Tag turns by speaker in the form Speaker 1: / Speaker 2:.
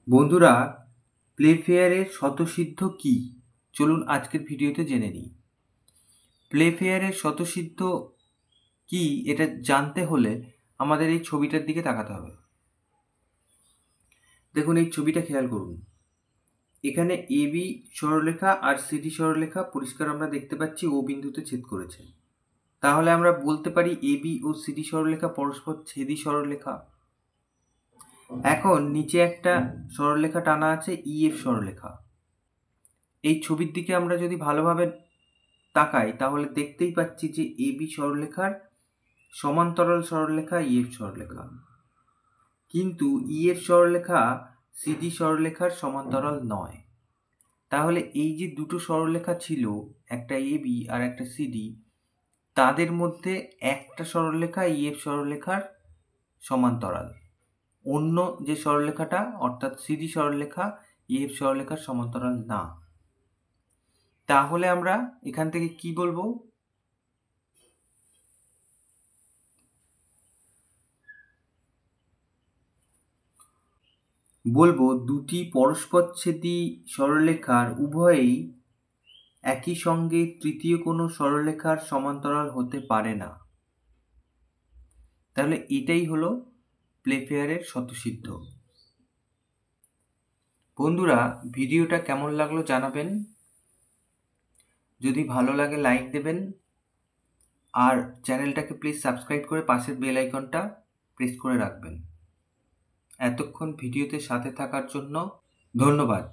Speaker 1: বন্ধুরা, প্লেফেয়ারের স্বতঃসিদ্ধ কী? চলুন আজকের ভিডিওতে জেনে নিই। প্লেফেয়ারের স্বতঃসিদ্ধ কী এটা জানতে হলে আমাদের এই ছবিটার দিকে তাকাতে হবে। দেখুন, এই ছবিটা খেয়াল করুন। এখানে এবি সরলরেখা আর সিডি সরলরেখা পরিষ্কার আমরা দেখতে পাচ্ছি ও বিন্দুতে ছেদ করেছে। তাহলে আমরা বলতে পারি এবি ও সিডি সরলরেখা পরস্পর ছেদী সরলরেখা। এখন নিচে একটা সরলরেখা টানা আছে ইএফ সরলরেখা। এই ছবির দিকে আমরা যদি ভালোভাবে তাকাই তাহলে দেখতেই পাচ্ছি যে এবি সরলরেখার সমান্তরাল সরলরেখা ইএফ সরলরেখা, কিন্তু ইএফ সরলরেখা সিডি সরলরেখার সমান্তরাল নয়। তাহলে এই যে দুটো সরলরেখা ছিল, একটা এবি আর একটা সিডি, তাদের মধ্যে একটা সরলরেখা ইএফ সরলরেখার সমান্তরাল, অন্য যে সরলরেখাটা অর্থাৎ সিডি সরলরেখা ইএফ সরলরেখার সমান্তরাল না। তাহলে আমরা এখান থেকে কি বলবো? বলবো দুটি পরস্পরচ্ছেদী সরলরেখার উভয়েই একই সঙ্গে তৃতীয় কোনো সরলরেখার সমান্তরাল হতে পারে না। তাহলে এটাই হলো প্লেফেয়ারের স্বতঃসিদ্ধ। বন্ধুরা, ভিডিওটা কেমন লাগলো জানাবেন। যদি ভালো লাগে লাইক দেবেন, আর চ্যানেলটাকে প্লিজ সাবস্ক্রাইব করে পাশের বেল আইকনটা প্রেস করে রাখবেন। এতক্ষণ ভিডিওতে সাথে থাকার জন্য ধন্যবাদ।